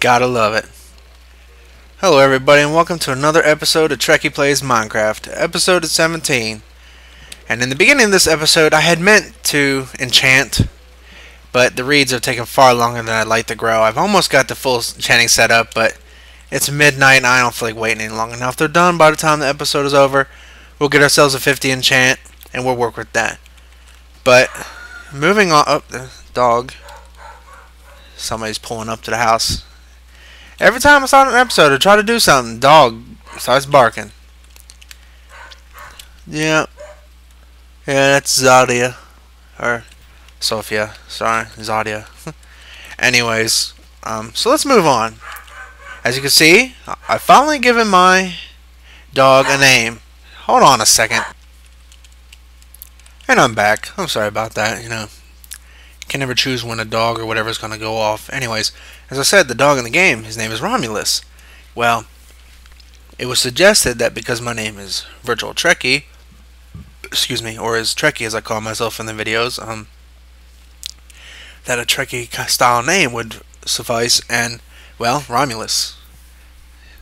Gotta love it. Hello everybody and welcome to another episode of Trekkie Plays Minecraft, episode 17. And in the beginning of this episode I had meant to enchant, but the reeds have taken far longer than I'd like to grow. I've almost got the full enchanting set up, but it's midnight and I don't feel like waiting any longer. Now if they're done by the time the episode is over, we'll get ourselves a 50 enchant and we'll work with that. But moving on, the dog. Somebody's pulling up to the house. Every time I start an episode, I try to do something, dog starts barking. Yeah, that's Zadia, or Sophia. Sorry, Zadia. Anyways, so let's move on. As you can see, I've finally given my dog a name. Hold on a second. And I'm back. I'm sorry about that, you know. Can never choose when a dog or whatever is going to go off. Anyways, as I said, the dog in the game, his name is Romulus. Well, it was suggested that because my name is Virtualtrekkie, excuse me, or as Trekkie as I call myself in the videos, that a Trekkie style name would suffice, and, well, Romulus.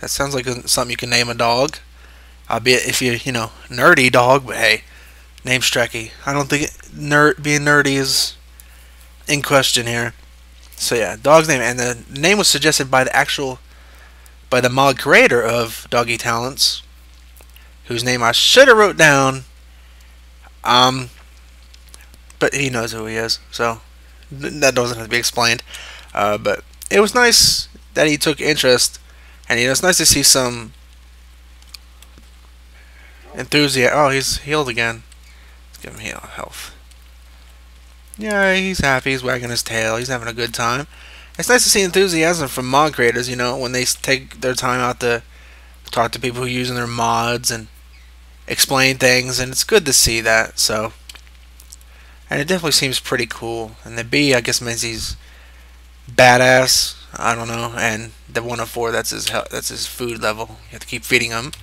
That sounds like something you can name a dog. Albeit if you know, nerdy dog, but hey, name's Trekkie. I don't think being nerdy is in question here. So yeah, dog's name, and the name was suggested by the mod creator of Doggy Talents, whose name I should have wrote down, but he knows who he is, so that doesn't have to be explained. But it was nice that he took interest, and it's nice to see some enthusiasm. Oh, he's healed again. Let's give him health. Yeah, he's happy, he's wagging his tail, he's having a good time. It's nice to see enthusiasm from mod creators, you know, when they take their time out to talk to people who are using their mods and explain things, and it's good to see that, so. And it definitely seems pretty cool. And the B, I guess, means he's badass, I don't know, and the 104, that's his food level. You have to keep feeding him.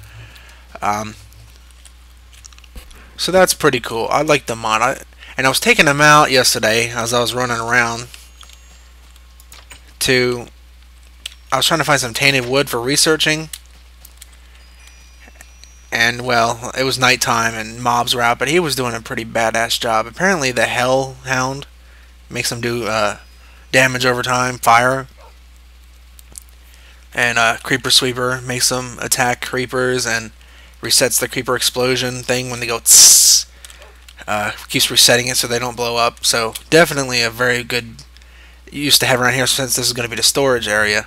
So that's pretty cool. I like the mod. And I was taking them out yesterday as I was running around I was trying to find some tainted wood for researching. And, well, it was nighttime and mobs were out, but he was doing a pretty badass job. Apparently the Hellhound makes him do damage over time, fire. And Creeper Sweeper makes them attack creepers and resets the creeper explosion thing when they go tss. Keeps resetting it so they don't blow up. So definitely a very good use to have around here, since this is going to be the storage area.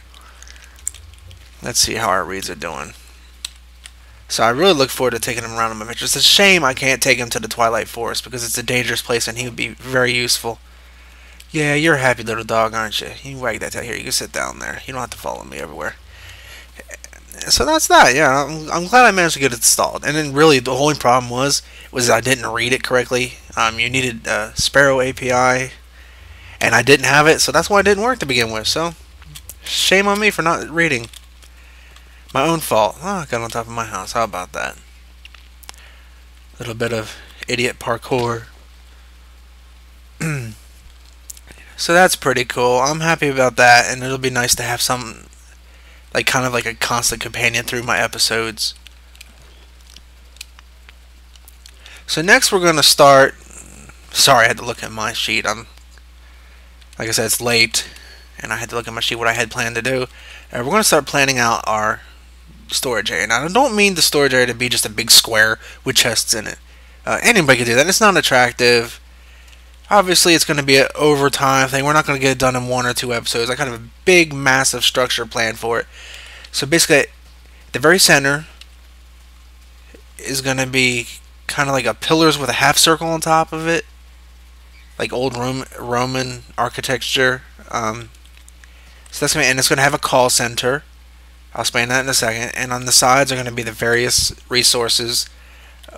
Let's see how our reeds are doing. So I really look forward to taking him around on my adventures. It's a shame I can't take him to the Twilight Forest because it's a dangerous place and he would be very useful. Yeah, you're a happy little dog, aren't you? You wag that tail here. You can sit down there. You don't have to follow me everywhere. So that's that. Yeah, I'm glad I managed to get it installed. And then really the only problem was I didn't read it correctly. You needed Sparrow API, and I didn't have it, so that's why it didn't work to begin with. So shame on me for not reading. My own fault. Oh, I got on top of my house. How about that? A little bit of idiot parkour. So that's pretty cool. I'm happy about that, and it'll be nice to have some, like, kind of like a constant companion through my episodes. So next we're going to start. Sorry, I had to look at my sheet. Like I said, it's late, and I had to look at my sheet what I had planned to do. We're going to start planning out our storage area. Now, I don't mean the storage area to be just a big square with chests in it. Anybody can do that. It's not attractive. Obviously, it's going to be an overtime thing. We're not going to get it done in 1 or 2 episodes. I kind of a big, massive structure planned for it. So basically, the very center is going to be kind of like a pillars with a half circle on top of it, like old Roman architecture. So that's going to, and it's going to have a call center. I'll explain that in a second. And on the sides are going to be the various resources.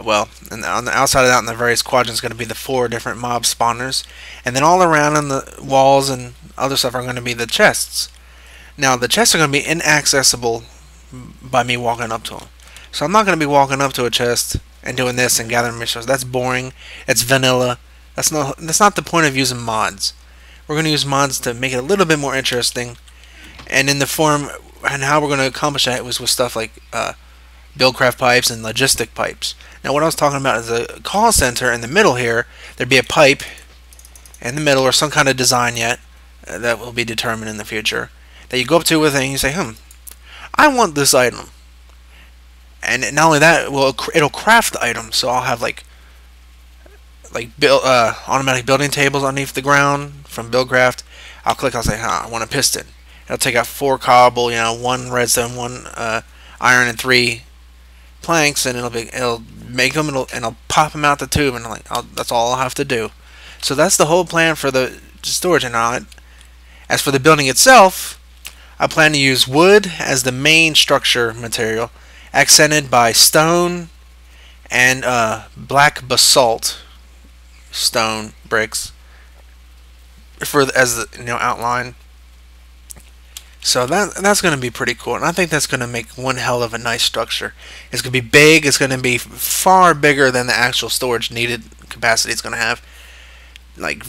Well, and on the outside of that, in the various quadrants, is going to be the 4 different mob spawners. And then all around on the walls and other stuff are going to be the chests. Now, the chests are going to be inaccessible by me walking up to them. So I'm not going to be walking up to a chest and doing this and gathering resources. That's boring. It's vanilla. That's not the point of using mods. We're going to use mods to make it a little bit more interesting and in the form, and how we're going to accomplish that was with stuff like Buildcraft pipes and Logistic pipes. Now what I was talking about is a call center in the middle here. There'd be a pipe in the middle, or some kind of design yet that will be determined in the future, that you go up to with and you say, I want this item. And not only that, it'll craft the item. So I'll have like automatic building tables underneath the ground from Buildcraft. I'll click, I'll say, I want a piston. It'll take out 4 cobble, 1 redstone, 1 iron, and 3 planks, and it'll make them, and it'll pop them out the tube, and that's all I'll have to do. So that's the whole plan for the storage. And as for the building itself, I plan to use wood as the main structure material, accented by stone and black basalt stone bricks as the outline. So that's going to be pretty cool, and I think that's going to make one hell of a nice structure. It's going to be big. It's going to be far bigger than the actual storage needed capacity it's going to have. Like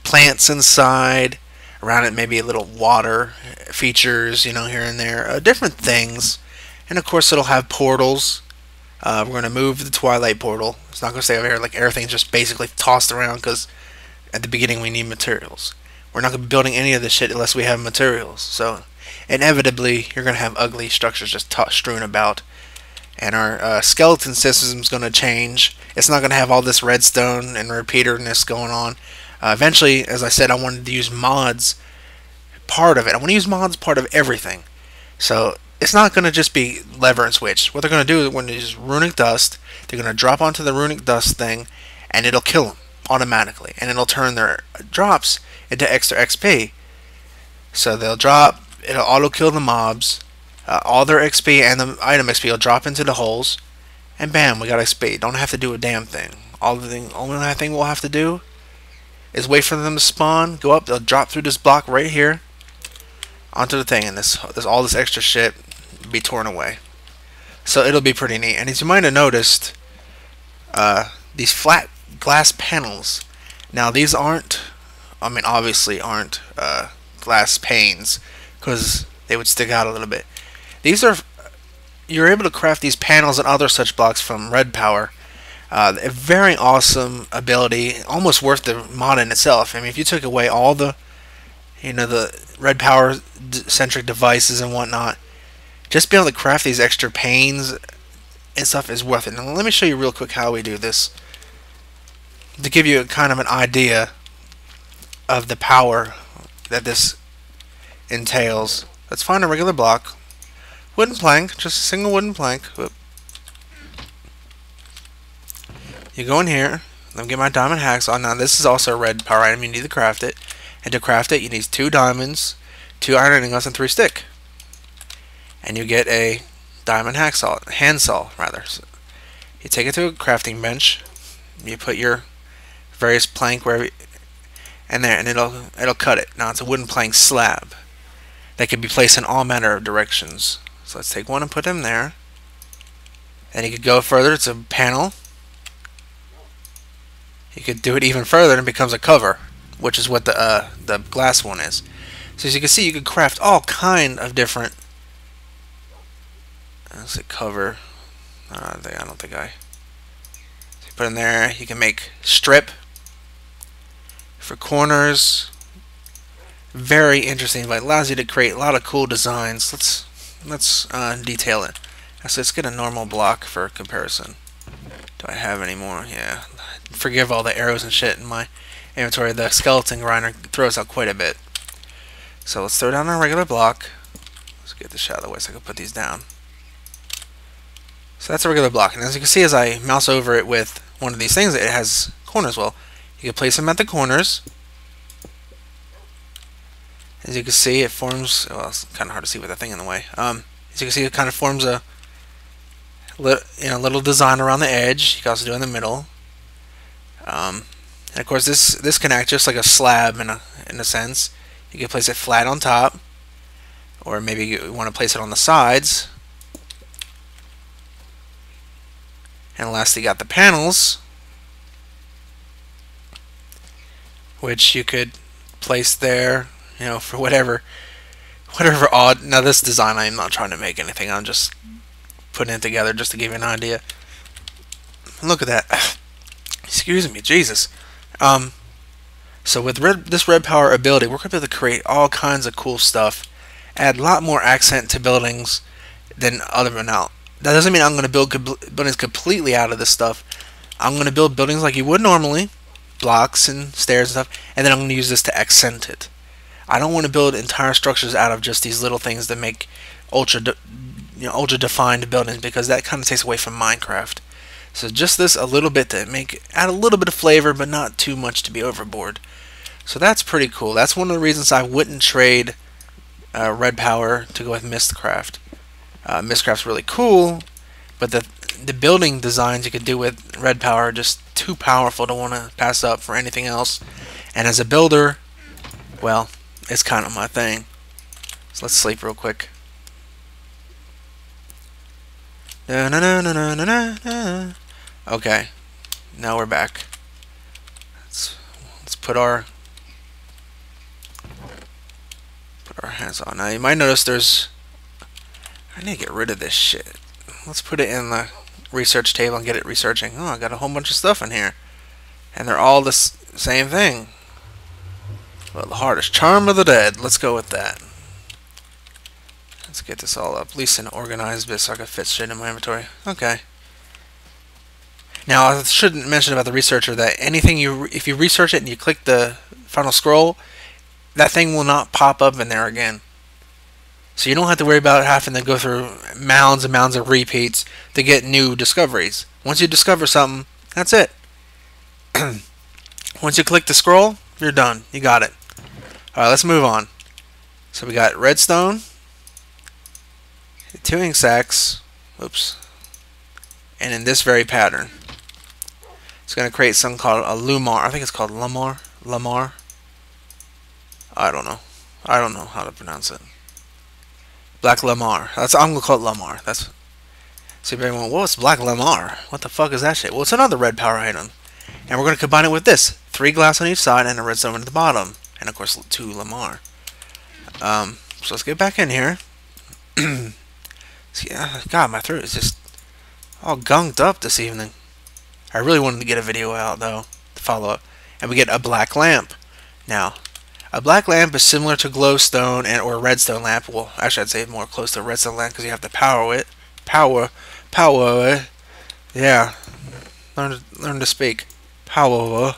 plants inside, around it maybe a little water features, here and there, different things, and of course it'll have portals. We're going to move the Twilight portal. It's not going to stay over here like everything's just basically tossed around, because at the beginning we need materials. We're not going to be building any of this shit unless we have materials. So inevitably you're going to have ugly structures just strewn about. And our skeleton system is going to change. It's not going to have all this redstone and repeaterness going on. Eventually, as I said, I wanted to use mods part of it. I want to use mods part of everything. So it's not going to just be lever and switch. What they're going to do is when they use Runic Dust, they're going to drop onto the Runic Dust thing, and it'll kill them automatically. And it'll turn their drops into extra XP. So they'll drop, it'll auto kill the mobs. All their XP and the item XP will drop into the holes, and bam, we got XP. Don't have to do a damn thing. Only thing we'll have to do is wait for them to spawn, go up, they'll drop through this block right here onto the thing, and all this extra shit be torn away. So it'll be pretty neat. And as you might have noticed, these flat glass panels. Now these obviously aren't glass panes, because they would stick out a little bit. You're able to craft these panels and other such blocks from Redpower. A very awesome ability, almost worth the mod in itself. I mean, if you took away all the Redpower centric devices and whatnot, just being able to craft these extra panes and stuff is worth it. Now let me show you real quick how we do this, to give you kind of an idea of the power that this entails. Let's find a regular block. Wooden plank, just a single wooden plank. Whoop. You go in here, let me get my diamond hacksaw. Now this is also a red power item, you need to craft it. And to craft it, you need 2 diamonds, 2 iron ingots, and 3 stick. And you get a diamond hacksaw, handsaw rather. So you take it to a crafting bench, you put your various plank wherever, and it'll cut it. Now it's a wooden plank slab that can be placed in all manner of directions. So let's take one and put them there. And you could go further. It's a panel. You could do it even further and it becomes a cover, which is what the glass one is. So as you can see, you could craft all kind of different. That's a cover. I don't think I. So you put in there. You can make strip for corners. Very interesting, but it allows you to create a lot of cool designs. Let's detail it. So let's get a normal block for comparison. Do I have any more? Yeah. Forgive all the arrows and shit in my inventory. The skeleton grinder throws out quite a bit. So let's throw down a regular block. Let's get this out of the way so I can put these down. So that's a regular block. And as you can see, as I mouse over it with one of these things, it has corners. Well, you can place them at the corners. As you can see, it forms. Well, it's kind of hard to see with that thing in the way. As you can see, it kind of forms a little design around the edge. You can also do it in the middle. And of course, this can act just like a slab in a sense. You can place it flat on top, or maybe you want to place it on the sides. And lastly, you got the panels, which you could place there, for whatever whatever odd. Now this design, I'm not trying to make anything. I'm just putting it together just to give you an idea. Look at that. Excuse me, Jesus. So with this Redpower ability, we're going to be able to create all kinds of cool stuff. Add a lot more accent to buildings than other than out. That doesn't mean I'm going to build buildings completely out of this stuff. I'm going to build buildings like you would normally, blocks and stairs and stuff, and then I'm going to use this to accent it. I don't want to build entire structures out of just these little things that make ultra defined buildings, because that kind of takes away from Minecraft. So just this a little bit to add a little bit of flavor, but not too much to be overboard. So that's pretty cool. That's one of the reasons I wouldn't trade Redpower to go with Mistcraft. Mistcraft's really cool, but the building designs you could do with Redpower are just too powerful to want to pass up for anything else. And as a builder, well, it's kind of my thing. So let's sleep real quick. Okay, now we're back. Let's put our hands on. Now you might notice I need to get rid of this shit. Let's put it in the research table and get it researching. Oh, I got a whole bunch of stuff in here, and they're all the same thing. Well, the hardest charm of the dead. Let's go with that. Let's get this all up, at least in an organized bit, so I can fit shit in my inventory. Okay. Now, I shouldn't mention about the researcher that anything if you research it and you click the final scroll, that thing will not pop up in there again. So you don't have to worry about having to go through mounds and mounds of repeats to get new discoveries. Once you discover something, that's it. Once you click the scroll, you're done. You got it. Alright, let's move on. So we got redstone, 2 ink sacks, oops, and in this very pattern. It's going to create something called a Lumar. I think it's called Lamar. I don't know. I don't know how to pronounce it. Black Lamar. I'm going to call it Lamar. That's. So you're going, what's Black Lamar? What the fuck is that shit? Well, it's another Redpower item. And we're going to combine it with this. 3 glass on each side and a redstone at the bottom. And of course 2 Lamar. So let's get back in here. See, God, my throat is just all gunked up this evening. I really wanted to get a video out though to follow up. And we get a black lamp. Now, a black lamp is similar to glowstone or a redstone lamp. Well, actually I'd say more close to a redstone lamp because you have to power it. Power it. Yeah. Learn to speak. Power.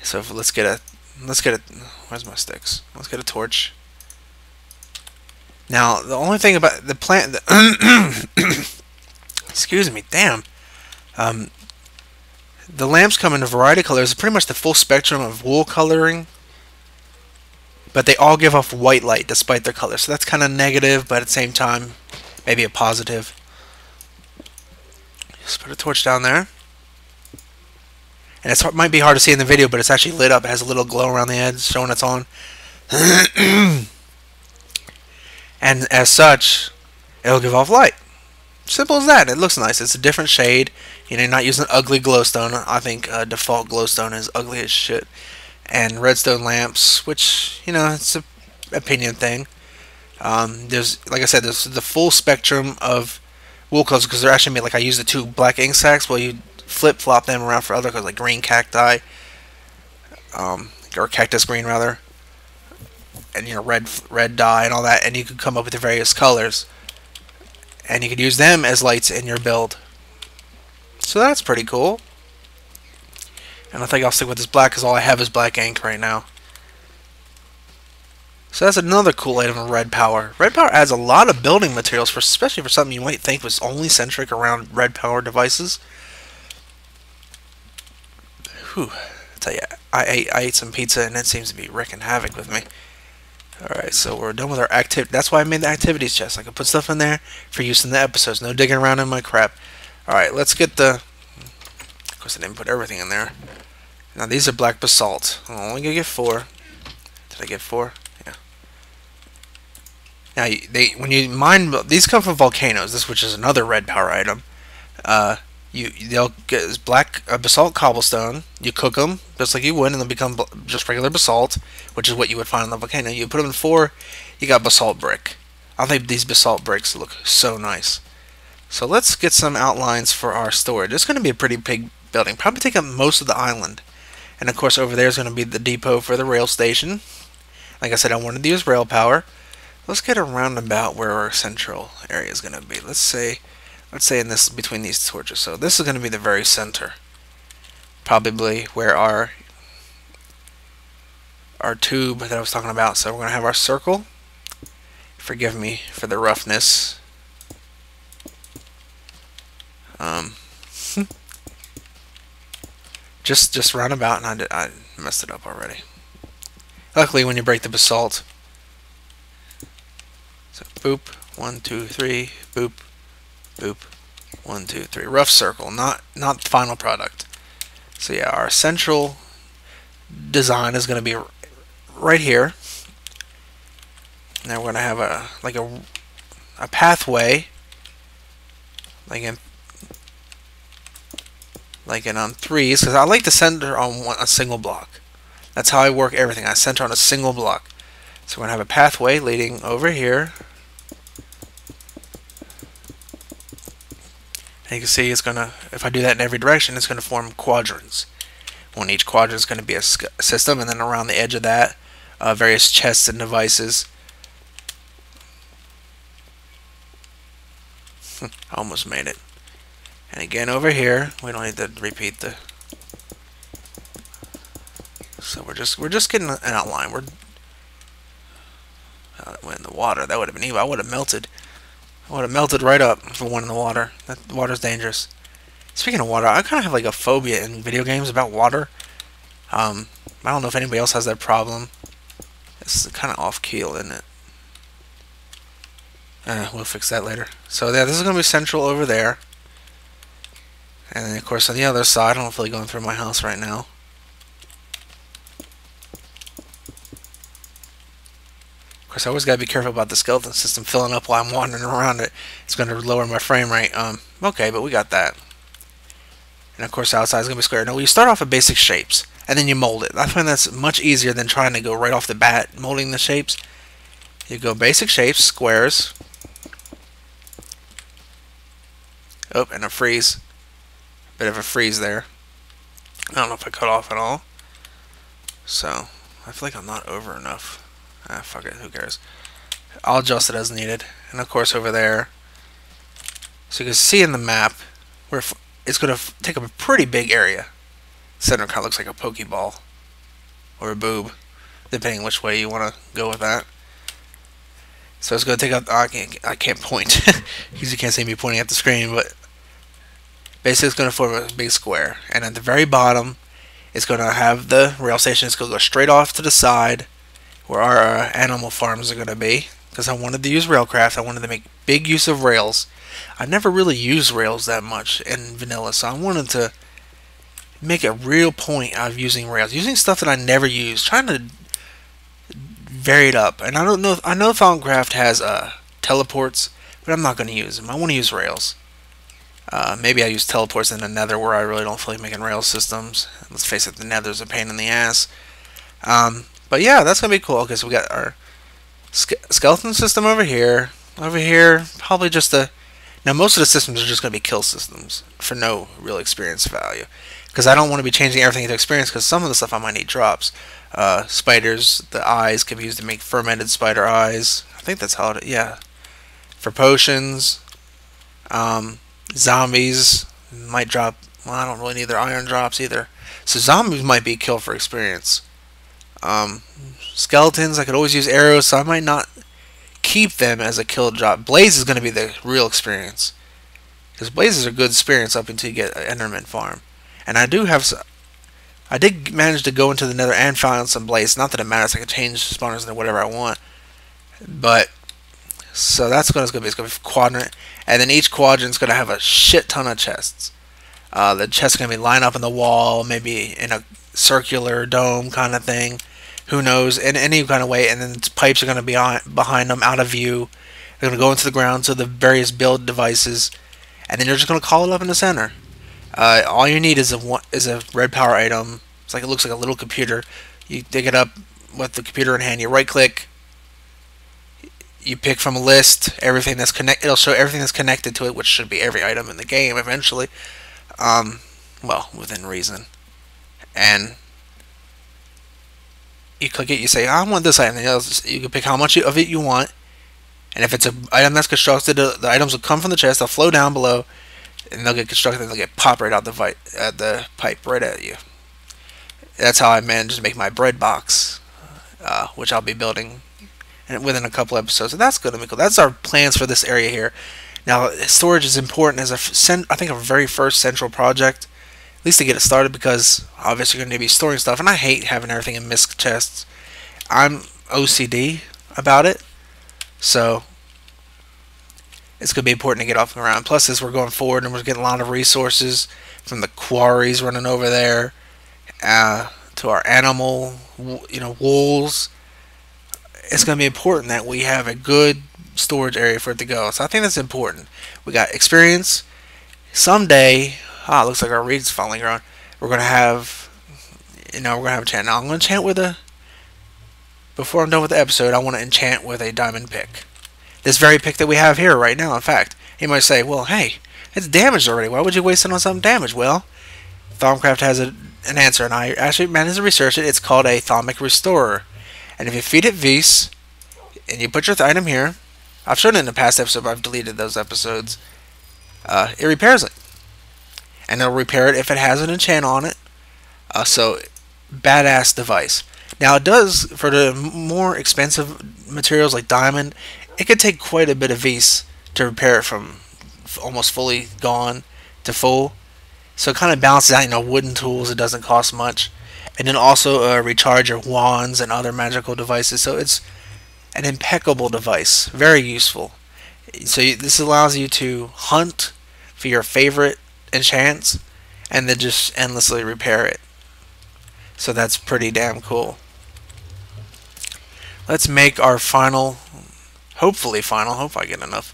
So let's get a where's my sticks? Let's get a torch. Now, the only thing about the plant excuse me, damn. The lamps come in a variety of colors. It's pretty much the full spectrum of wool coloring, but they all give off white light despite their color. So that's kind of negative, but at the same time, maybe a positive. Just put a torch down there. And it might be hard to see in the video, but it's actually lit up. It has a little glow around the edge showing it's on. And as such, it'll give off light. Simple as that. It looks nice. It's a different shade. You know, you're not using ugly glowstone. I think default glowstone is ugly as shit. And redstone lamps, which, you know, it's an opinion thing. There's, like I said, there's the full spectrum of wool colors because they're actually made, like I use the 2 black ink sacks. Well, you flip-flop them around for other colors, like green cacti, or cactus green, rather. And, you know, red dye and all that. And you can come up with the various colors. And you could use them as lights in your build. So that's pretty cool. And I think I'll stick with this black because all I have is black ink right now. So that's another cool item of Redpower. Redpower adds a lot of building materials, especially for something you might think was only centric around Redpower devices. Whew. I tell you, I ate some pizza and it seems to be wreaking havoc with me. Alright, so we're done with our activity. That's why I made the activities chest. I can put stuff in there for use in the episodes. No digging around in my crap. Alright, let's get the... Of course, I didn't put everything in there. Now, these are black basalt. I'm only going to get 4. Did I get 4? Yeah. Now, when you mine... These come from volcanoes, which is another Redpower item. they'll get black basalt cobblestone. You cook them just like you would, and they'll become just regular basalt, which is what you would find on the volcano. You put them in 4, you got basalt brick. I think these basalt bricks look so nice. So let's get some outlines for our storage. It's going to be a pretty big building, probably take up most of the island. And of course over there is going to be the depot for the rail station. Like I said, I wanted to use Railpower. Let's get a roundabout where our central area is going to be. Let's say in this, between these torches. So this is going to be the very center, probably where our tube that I was talking about. So we're going to have our circle. Forgive me for the roughness. Just roundabout, and I messed it up already. Luckily, when you break the basalt, so boop, 1, 2, 3, boop, boop, 1, 2, 3. Rough circle, not the final product. So yeah, our central design is going to be right here. Now we're going to have a pathway, like in 3s, because I like to center on a single block. That's how I work everything. I center on a single block. So we're going to have a pathway leading over here. And you can see it's going to, if I do that in every direction, it's going to form quadrants. One each quadrant is going to be a system, and then around the edge of that, various chests and devices. I almost made it. And again over here, we don't need to repeat the. So we're just getting an outline. We're in the water. That would have been evil. I would have melted. I would have melted right up if I went in the water. That water's dangerous. Speaking of water, I kind of have like a phobia in video games about water. I don't know if anybody else has that problem. It's kind of off keel, isn't it? We'll fix that later. So yeah, this is going to be central over there. And then of course on the other side, I don't feel like going through my house right now. Of course, I always gotta be careful about the skeleton system filling up while I'm wandering around it. It's gonna lower my frame rate. Okay, but we got that. And of course, outside is gonna be square. Now, you start off with basic shapes, and then you mold it. I find that's much easier than trying to go right off the bat molding the shapes. You go basic shapes, squares. Oh, and a freeze. Bit of a freeze there. I don't know if I cut off at all. So, I feel like I'm not over enough. Fuck it, who cares? I'll adjust it as needed. And of course over there, so you can see in the map, where it's going to take up a pretty big area. Center kind of looks like a Pokeball. Or a boob, depending which way you want to go with that. So it's going to take up, I can't point, because you can't see me pointing at the screen, but basically it's going to form a big square. And at the very bottom, it's going to have the rail station. It's going to go straight off to the side, where our animal farms are going to be, because I wanted to use Railcraft. I wanted to make big use of rails. I never really used rails that much in vanilla, so I wanted to make a real point out of using rails, using stuff that I never used, trying to vary it up. And I know Thaumcraft has teleports, but I'm not going to use them. I want to use rails. Maybe I use teleports in the Nether, where I really don't feel like making rail systems. Let's face it, the Nether's a pain in the ass. But yeah, that's going to be cool. Okay, so we got our skeleton system over here. Over here, probably just a... Now, most of the systems are just going to be kill systems for no real experience value. Because I don't want to be changing everything into experience, because some of the stuff I might need drops. Spiders, the eyes can be used to make fermented spider eyes. I think that's how it... Yeah. For potions. Zombies might drop... Well, I don't really need their iron drops either. So zombies might be a kill for experience. Skeletons, I could always use arrows, so I might not keep them as a kill drop. Blaze is going to be the real experience, because blazes are good experience up until you get an Enderman farm. And I did manage to go into the Nether and find some blaze. Not that it matters, I can change spawners into whatever I want. But so that's what it's going to be. It's going to be a quadrant, and then each quadrant is going to have a shit ton of chests. The chests are going to be lined up in the wall, maybe in a circular dome kind of thing. Who knows, in any kind of way. And then pipes are going to be behind them, out of view. They're going to go into the ground to the various build devices, and then you're just going to call it up in the center. All you need is a red power item. It's like, it looks like a little computer. You dig it up with the computer in hand. You right click. You pick from a list everything that's connected. It'll show everything that's connected to it, which should be every item in the game eventually. Well, within reason. And you click it. You say, I want this item. You can pick how much of it you want. And if it's an item that's constructed, the items will come from the chest. They'll flow down below, and they'll get constructed. And they'll get popped right out the pipe right at you. That's how I managed to make my bread box, which I'll be building within a couple episodes. So that's going to be cool. That's our plans for this area here. Now, storage is important as I think a very first central project, at least to get it started, because obviously you're going to be storing stuff, and I hate having everything in misc chests. I'm OCD about it, so it's going to be important to get off and around. Plus, as we're going forward and we're getting a lot of resources from the quarries running over there, to our animal, wools, it's going to be important that we have a good storage area for it to go. So I think that's important. We got experience. Someday, it looks like our reed's finally grown. We're going to have, we're going to have a enchant. Now I'm going to enchant before I'm done with the episode, I want to enchant with a diamond pick. This very pick that we have here right now, in fact. You might say, well, hey, it's damaged already. Why would you waste it on something damaged? Well, Thaumcraft has an answer, and I actually managed to research it. It's called a Thaumic Restorer. And if you feed it Vis, and you put your item here, I've shown it in the past episode, but I've deleted those episodes, it repairs it. And it'll repair it if it has an enchant on it. So, badass device. Now, it does, for the more expensive materials like diamond, it could take quite a bit of Vis to repair it from almost fully gone to full. So it kind of balances out, wooden tools, it doesn't cost much. And then also recharge your wands and other magical devices. So it's an impeccable device. Very useful. So this allows you to hunt for your favorite enchants and then just endlessly repair it. So that's pretty damn cool. Let's make our final, hopefully final, hope I get enough.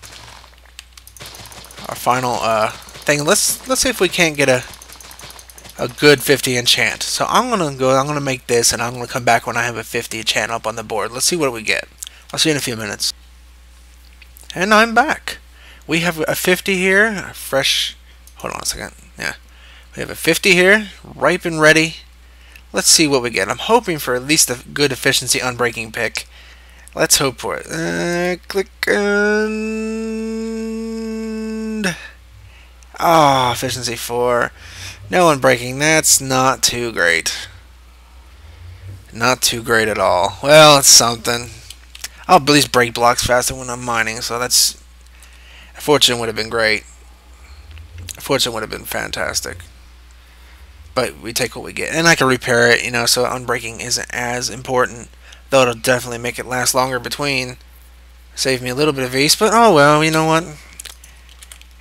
Our final thing. Let's see if we can't get a good 50 enchant. So I'm gonna make this, and I'm gonna come back when I have a 50 enchant up on the board. Let's see what we get. I'll see you in a few minutes. And I'm back. We have a 50 here, a fresh. Hold on a second. Yeah, we have a 50 here, ripe and ready. Let's see what we get. I'm hoping for at least a good efficiency unbreaking pick. Let's hope for it. Click and efficiency 4. No unbreaking. That's not too great. Not too great at all. Well, it's something. I'll at least break blocks faster when I'm mining, so that's. A fortune would have been great. A fortune would have been fantastic. But we take what we get. And I can repair it, so unbreaking isn't as important. Though it'll definitely make it last longer between. Save me a little bit of Vis, but oh well, you know what?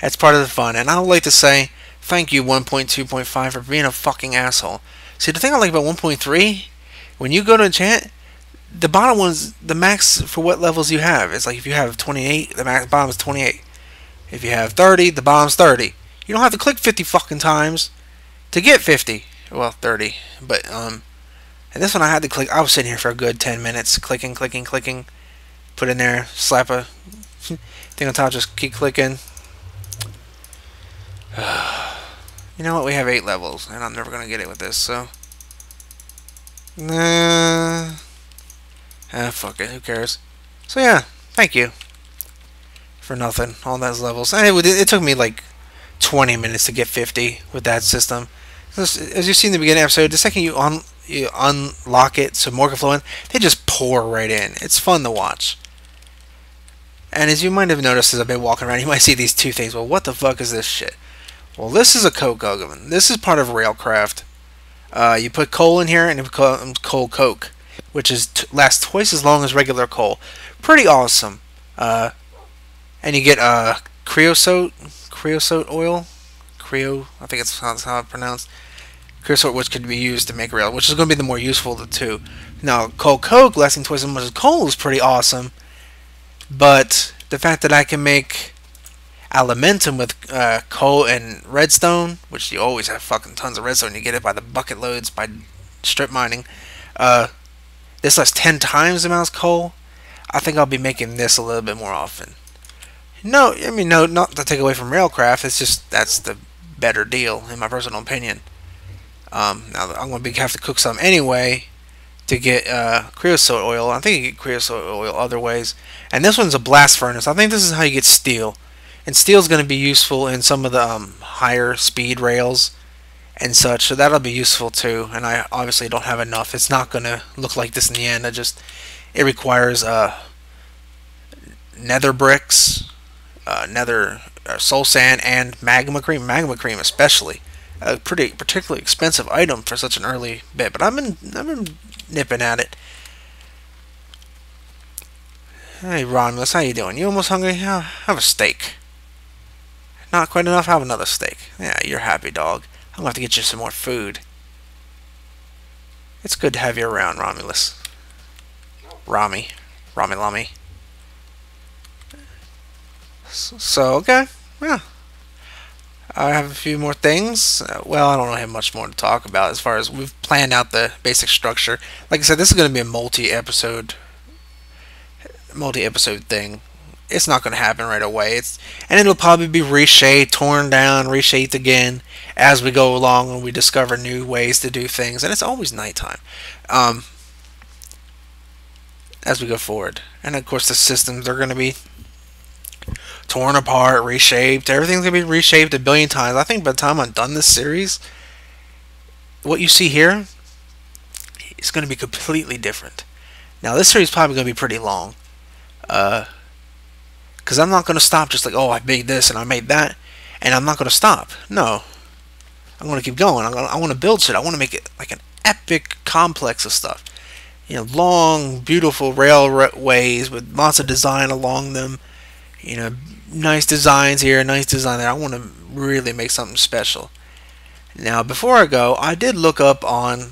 That's part of the fun. And I would like to say thank you 1.2.5 for being a fucking asshole. See, the thing I like about 1.3, when you go to enchant, the bottom one's the max for what levels you have. It's like if you have 28, the max bottom is 28. If you have 30, the bottom's 30. You don't have to click 50 fucking times to get 50. Well, 30. But, and this one I had to click. I was sitting here for a good 10 minutes, clicking. Put in there, slap a thing on top, just keep clicking. You know what? We have 8 levels, and I'm never going to get it with this, so. Nah. Fuck it. Who cares? So, yeah. Thank you. For nothing. All those levels. And it took me like 20 minutes to get 50 with that system. As you see in the beginning of the episode, the second you unlock it so more can flow in, they just pour right in. It's fun to watch. And as you might have noticed as I've been walking around, you might see these two things. Well, what the fuck is this shit? Well, this is a coke oven. This is part of Railcraft. You put coal in here, and it becomes coal coke, which lasts twice as long as regular coal. Pretty awesome. And you get creosote oil. I think it's how it's pronounced. Creosote, which could be used to make rail, which is going to be the more useful of the two. Now, coal coke lasting twice as much as coal is pretty awesome. But the fact that I can make Alimentum with coal and redstone, which you always have fucking tons of redstone. You get it by the bucket loads by strip mining. This has 10 times the amount of coal. I think I'll be making this a little bit more often. No, I mean, no, not to take away from Railcraft. It's just that's the better deal in my personal opinion. Now I'm going to have to cook some anyway to get creosote oil. I think you get creosote oil other ways. And this one's a blast furnace. I think this is how you get steel. And steel is going to be useful in some of the higher speed rails and such. So that'll be useful too. And I obviously don't have enough. It's not going to look like this in the end. It requires nether bricks, nether soul sand, and magma cream. Magma cream especially. A particularly expensive item for such an early bit. But I've been nipping at it. Hey Romulus, how you doing? You almost hungry? Have a steak. Not quite enough? Have another steak. Yeah, you're happy, dog. I'm gonna have to get you some more food. It's good to have you around, Romulus. Rami Lami. So okay, yeah. I have a few more things. Well, I don't really have much more to talk about as far as we've planned out the basic structure. Like I said, this is going to be a multi-episode thing. It's not going to happen right away. And it'll probably be reshaped, torn down, reshaped again as we go along and we discover new ways to do things. And it's always nighttime as we go forward. And of course, the systems are going to be torn apart, reshaped. Everything's going to be reshaped a billion times. I think by the time I'm done this series, what you see here is going to be completely different. Now, this series is probably going to be pretty long. Because I'm not going to stop just like, oh, I made this and I made that, and I'm not going to stop. No. I'm going to keep going. I want to build shit. I want to make it like an epic complex of stuff. You know, long, beautiful railways with lots of design along them. You know, nice designs here, nice design there. I want to really make something special. Now, before I go, I did look up on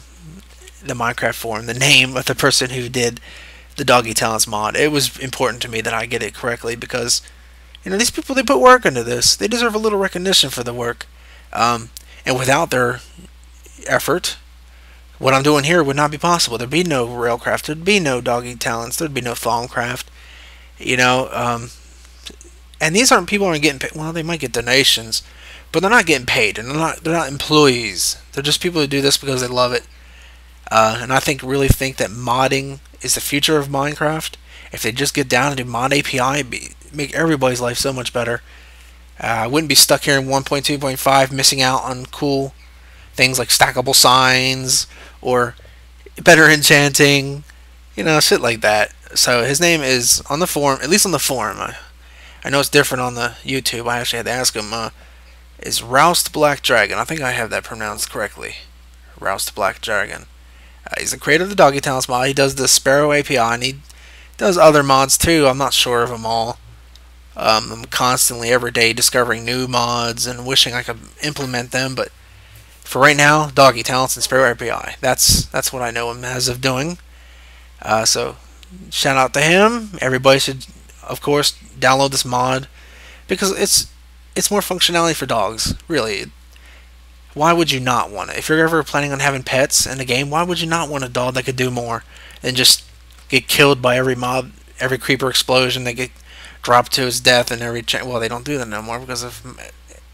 the Minecraft forum the name of the person who did the Doggy Talents mod. It was important to me that I get it correctly because, you know, these people, they put work into this. They deserve a little recognition for the work. And without their effort, what I'm doing here would not be possible. There'd be no Railcraft. There'd be no Doggy Talents. There'd be no Thaumcraft. You know, and these aren't people who aren't getting paid. Well, they might get donations, but they're not getting paid, and they're not employees. They're just people who do this because they love it. And I really think that modding is the future of Minecraft. If they just get down and do mod API, make everybody's life so much better. I wouldn't be stuck here in 1.2.5 missing out on cool things like stackable signs or better enchanting, you know, shit like that. So his name is on the forum, at least on the forum. I know it's different on the YouTube. I actually had to ask him. Is Roust Black Dragon? I think I have that pronounced correctly. Roust Black Dragon. He's the creator of the Doggy Talents mod. He does the Sparrow API, and he does other mods too. I'm not sure of them all. I'm constantly, every day, discovering new mods and wishing I could implement them. But for right now, Doggy Talents and Sparrow API. That's what I know him as of doing. So shout out to him. Everybody should, of course, download this mod because it's more functionality for dogs. Really. Why would you not want it? If you're ever planning on having pets in the game, why would you not want a dog that could do more than just get killed by every mob, every creeper explosion that get dropped to his death and every well, they don't do that no more because of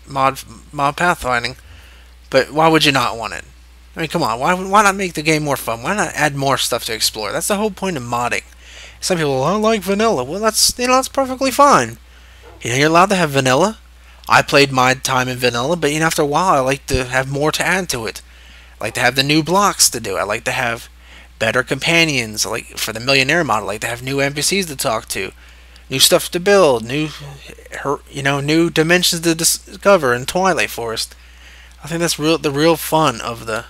mob pathfinding. But why would you not want it? I mean, come on, why not make the game more fun? Why not add more stuff to explore? That's the whole point of modding. Some people, I like vanilla. Well, that's perfectly fine. You know, you're allowed to have vanilla. I played my time in vanilla, but after a while, I like to have more to add to it. I like to have the new blocks to do. I like to have better companions. Like for the Millionaire Mod, I like to have new NPCs to talk to, new stuff to build, new dimensions to discover in Twilight Forest. I think that's the real fun of the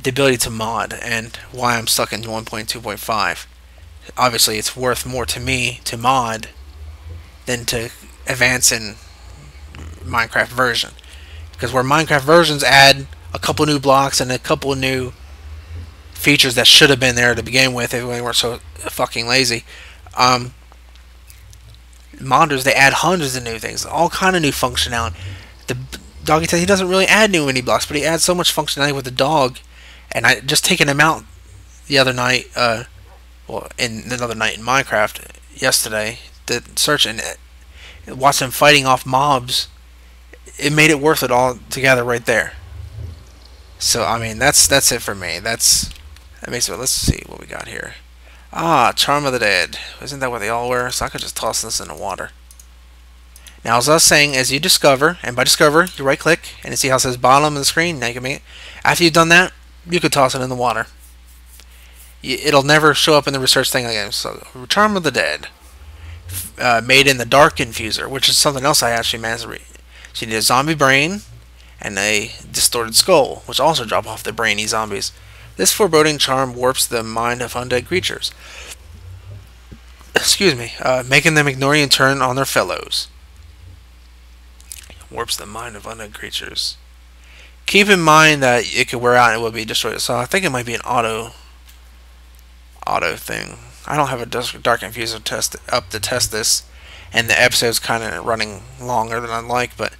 ability to mod, and why I'm stuck in 1.2.5. Obviously, it's worth more to me to mod than to advance in Minecraft version, because where Minecraft versions add a couple new blocks and a couple new features that should have been there to begin with if we weren't so fucking lazy, modders, they add hundreds of new things, all kind of new functionality. The Doggy Talents, he doesn't really add new mini blocks, but he adds so much functionality with the dog. And I just taken him out the other night, in another night in Minecraft yesterday, to search and watch him fighting off mobs. It made it worth it all together right there. So I mean, that's it for me. That makes it. Let's see what we got here. Ah, Charm of the Dead. Isn't that what they all were? So I could just toss this in the water. Now, as I was saying, as you discover, and by discover, you right click, and you see how it says bottom of the screen. Now you can make it. After you've done that, you could toss it in the water. It'll never show up in the research thing again. So, Charm of the Dead. Made in the Dark Infuser, which is something else I actually managed to read. So you need a zombie brain and a distorted skull, which also drop off the brainy zombies. This foreboding charm warps the mind of undead creatures. Excuse me, making them ignore you and turn on their fellows. Warps the mind of undead creatures. Keep in mind that it could wear out and it will be destroyed. So I think it might be an auto thing. I don't have a Dark Infuser test up to test this, and the episode's kind of running longer than I'd like, but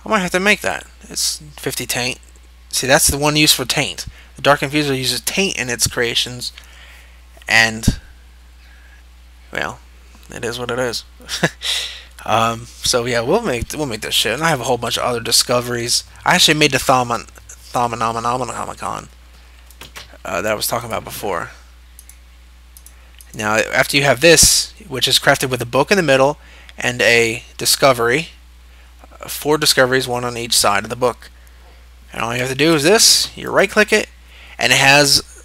I might have to make that. It's 50 taint. See, that's the one used for taint. The Dark Infuser uses taint in its creations, and well, it is what it is. So yeah, we'll make this shit. And I have a whole bunch of other discoveries. I actually made the Thaumanomicon that I was talking about before. Now, after you have this, which is crafted with a book in the middle and a discovery, 4 discoveries, 1 on each side of the book. And all you have to do is this, you right-click it, and it has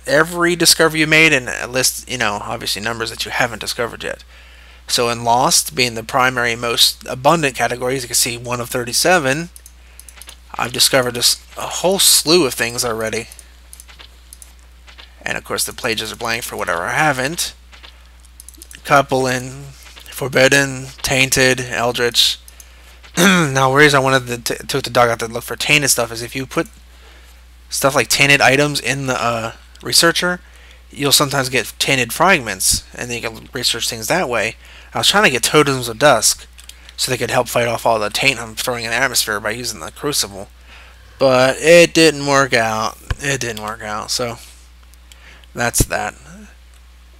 every discovery you made and a list, obviously numbers that you haven't discovered yet. So in Lost, being the primary most abundant category, as you can see, 1 of 37, I've discovered a whole slew of things already. And of course the pages are blank for whatever I haven't. Couple in Forbidden, Tainted, Eldritch. Now, the reason I wanted to took the dog out to look for tainted stuff is if you put stuff like tainted items in the researcher, you'll sometimes get tainted fragments, and then you can research things that way. I was trying to get Totems of Dusk so they could help fight off all the taint I'm throwing in the atmosphere by using the Crucible, but it didn't work out. So that's that.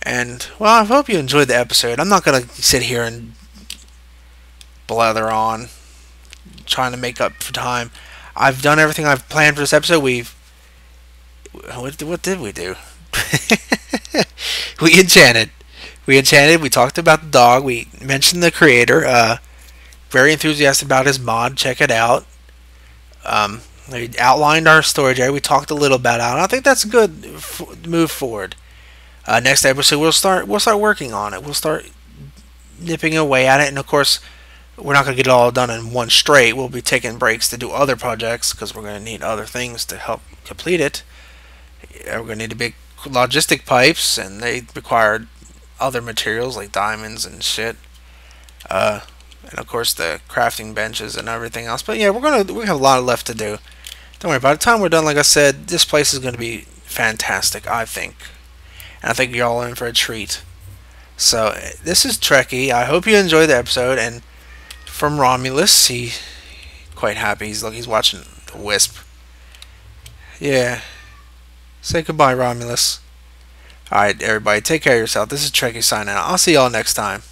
And, well, I hope you enjoyed the episode. I'm not going to sit here and blather on, trying to make up for time. I've done everything I've planned for this episode. What did we do? We enchanted. We talked about the dog. We mentioned the creator. Very enthusiastic about his mod. Check it out. We outlined our storage area. We talked a little about it. I think that's a good move forward. Next episode, we'll start working on it. We'll start nipping away at it, and of course, we're not going to get it all done in one straight. We'll be taking breaks to do other projects because we're going to need other things to help complete it. We're going to need big logistic pipes, and they require other materials like diamonds and shit. And of course, the crafting benches and everything else. But yeah, we have a lot left to do. Don't worry. By the time we're done, like I said, this place is going to be fantastic, I think. And I think you're all in for a treat. So, this is Trekkie. I hope you enjoyed the episode. And from Romulus, he's quite happy. He's watching the Wisp. Yeah. Say goodbye, Romulus. Alright, everybody. Take care of yourself. This is Trekkie signing out. I'll see y'all next time.